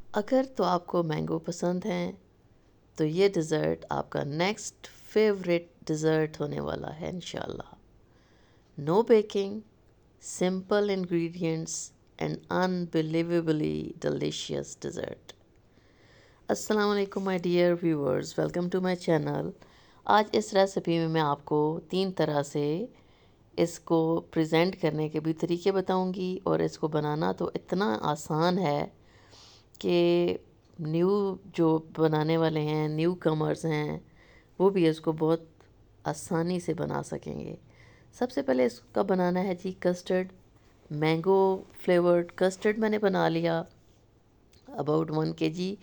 अगर तो आपको मैंगो पसंद हैं तो ये डिज़र्ट आपका नेक्स्ट फेवरेट डिज़र्ट होने वाला है इंशाल्लाह। No baking, simple ingredients and unbelievably delicious dessert. अस्सलाम वालेकुम my dear viewers, welcome to my channel. आज इस रेसिपी में मैं आपको 3 तरह से इसको प्रेजेंट करने के भी तरीके बताऊंगी और इसको बनाना तो इतना आसान है कि न्यू जो बनाने वाले हैं, न्यू कमर्स हैं, वो भी इसको बहुत आसानी से बना सकेंगे। सबसे पहले इसका बनाना है जी कस्टर्ड। मैंगो फ्लेवर्ड कस्टर्ड मैंने बना लिया अबाउट 1 kg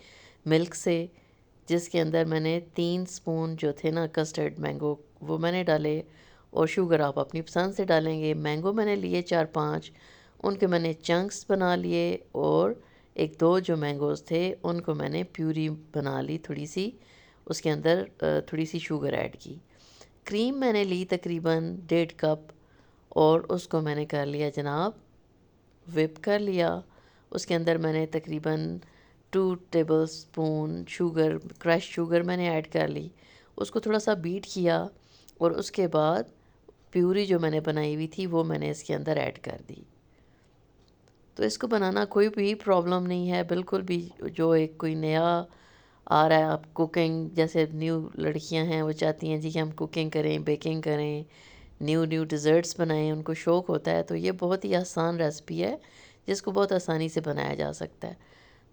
मिल्क से, जिसके अंदर मैंने 3 स्पून जो थे ना कस्टर्ड मैंगो वो मैंने डाले, और शुगर आप अपनी पसंद से डालेंगे। मैंगो मैंने लिए 4-5, उनके मैंने चंक्स बना लिए, और 1-2 जो मैंगोज़ थे उनको मैंने प्यूरी बना ली थोड़ी सी, उसके अंदर थोड़ी सी शुगर ऐड की। क्रीम मैंने ली तकरीबन 1.5 कप, और उसको मैंने कर लिया जनाब विप कर लिया। उसके अंदर मैंने तकरीबन 2 table spoon sugar, crush sugar मैंने ऐड कर ली, उसको थोड़ा सा बीट किया, और उसके बाद प्यूरी जो मैंने बनाई हुई थी वो मैंने इसके अंदर ऐड कर दी। तो इसको बनाना कोई भी प्रॉब्लम नहीं है बिल्कुल भी। जो एक कोई नया आ रहा है, आप कुकिंग जैसे न्यू लड़कियां हैं वो चाहती हैं जी कि हम कुकिंग करें, बेकिंग करें, न्यू न्यू डिज़र्ट्स बनाएं, उनको शौक़ होता है, तो ये बहुत ही आसान रेसिपी है जिसको बहुत आसानी से बनाया जा सकता है।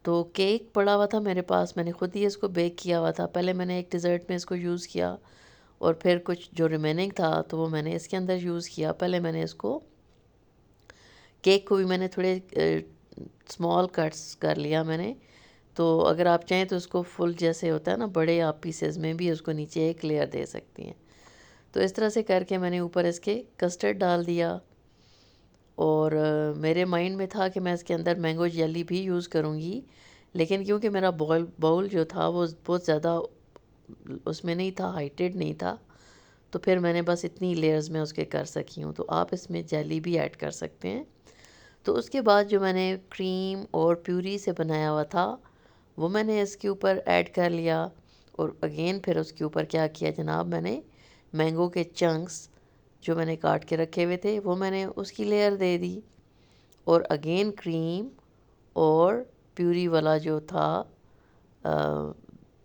तो केक पड़ा हुआ था मेरे पास, मैंने ख़ुद ही इसको बेक किया हुआ था। पहले मैंने एक डिज़र्ट में इसको यूज़ किया, और फिर कुछ जो रिमेनिंग था तो वो मैंने इसके अंदर यूज़ किया। पहले मैंने इसको केक को भी मैंने थोड़े स्मॉल कट्स कर लिया मैंने। तो अगर आप चाहें तो उसको फुल जैसे होता है ना, बड़े आप पीसेस में भी उसको नीचे एक लेयर दे सकती हैं। तो इस तरह से करके मैंने ऊपर इसके कस्टर्ड डाल दिया, और मेरे माइंड में था कि मैं इसके अंदर मैंगो जेली भी यूज़ करूँगी, लेकिन क्योंकि मेरा बाउल जो था वो बहुत ज़्यादा उसमें नहीं था, हाइटेड नहीं था, तो फिर मैंने बस इतनी लेयर्स में उसके कर सकी हूँ। तो आप इसमें जेली भी ऐड कर सकते हैं। तो उसके बाद जो मैंने क्रीम और प्यूरी से बनाया हुआ था वो मैंने इसके ऊपर ऐड कर लिया, और अगेन फिर उसके ऊपर क्या किया जनाब, मैंने मैंगो के चंक्स जो मैंने काट के रखे हुए थे वो मैंने उसकी लेयर दे दी, और अगेन क्रीम और प्यूरी वाला जो था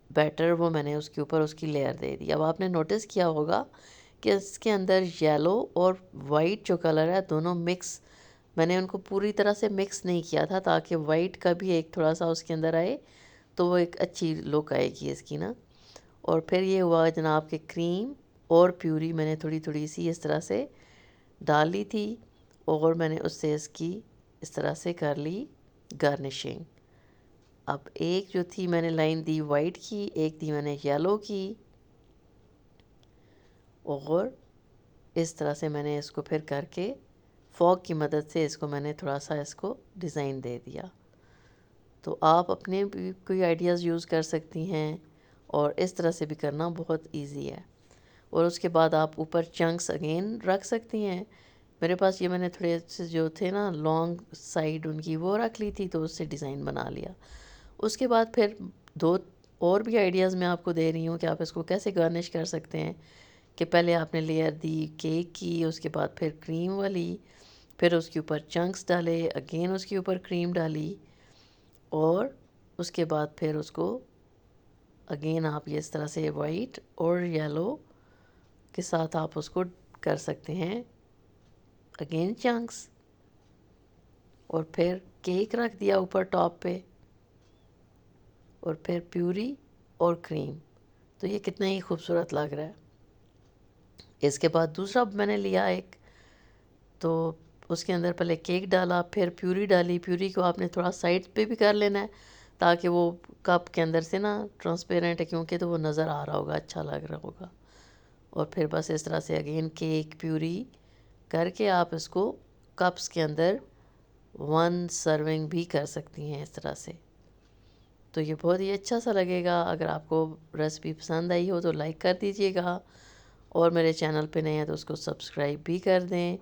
बैटर वो मैंने उसके ऊपर उसकी लेयर दे दी। अब आपने नोटिस किया होगा कि इसके अंदर येलो और वाइट जो कलर है दोनों मिक्स, मैंने उनको पूरी तरह से मिक्स नहीं किया था ताकि वाइट का भी एक थोड़ा सा उसके अंदर आए, तो वो एक अच्छी लुक आएगी इसकी ना। और फिर ये हुआ जनाब कि क्रीम और प्यूरी मैंने थोड़ी थोड़ी सी इस तरह से डाली थी, और मैंने उससे इसकी इस तरह से कर ली गार्निशिंग। अब एक जो थी मैंने लाइन दी वाइट की, एक दी मैंने येलो की, और इस तरह से मैंने इसको फिर करके फॉग की मदद से इसको मैंने थोड़ा सा इसको डिज़ाइन दे दिया। तो आप अपने भी कोई आइडियाज़ यूज़ कर सकती हैं, और इस तरह से भी करना बहुत इजी है। और उसके बाद आप ऊपर चंक्स अगेन रख सकती हैं। मेरे पास ये मैंने थोड़े से जो थे ना लॉन्ग साइड उनकी वो रख ली थी, तो उससे डिज़ाइन बना लिया। उसके बाद फिर 2 और भी आइडियाज़ मैं आपको दे रही हूँ कि आप इसको कैसे गार्निश कर सकते हैं। कि पहले आपने लेयर दी केक की, उसके बाद फिर क्रीम वाली, फिर उसके ऊपर चंक्स डाले, अगेन उसके ऊपर क्रीम डाली, और उसके बाद फिर उसको अगेन आप ये इस तरह से वाइट और येलो के साथ आप उसको कर सकते हैं। अगेन चंक्स, और फिर केक रख दिया ऊपर टॉप पे, और फिर प्यूरी और क्रीम। तो ये कितना ही खूबसूरत लग रहा है। इसके बाद दूसरा मैंने लिया एक, तो उसके अंदर पहले केक डाला, फिर प्यूरी डाली। प्यूरी को आपने थोड़ा साइड पे भी कर लेना है ताकि वो कप के अंदर से ना ट्रांसपेरेंट है, क्योंकि तो वो नज़र आ रहा होगा, अच्छा लग रहा होगा। और फिर बस इस तरह से अगेन केक प्यूरी करके आप इसको कप्स के अंदर 1 सर्विंग भी कर सकती हैं इस तरह से। तो ये बहुत ही अच्छा सा लगेगा। अगर आपको रेसिपी पसंद आई हो तो लाइक कर दीजिएगा, और मेरे चैनल पे नए हैं तो उसको सब्सक्राइब भी कर दें।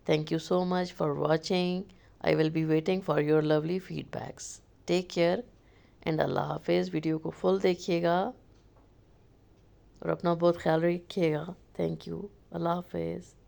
Thank you so much for watching. I will be waiting for your lovely feedbacks. Take care. And अल्लाह हाफिज़। वीडियो को फुल देखिएगा और अपना बहुत ख्याल रखिएगा। Thank you. अल्लाह हाफिज़।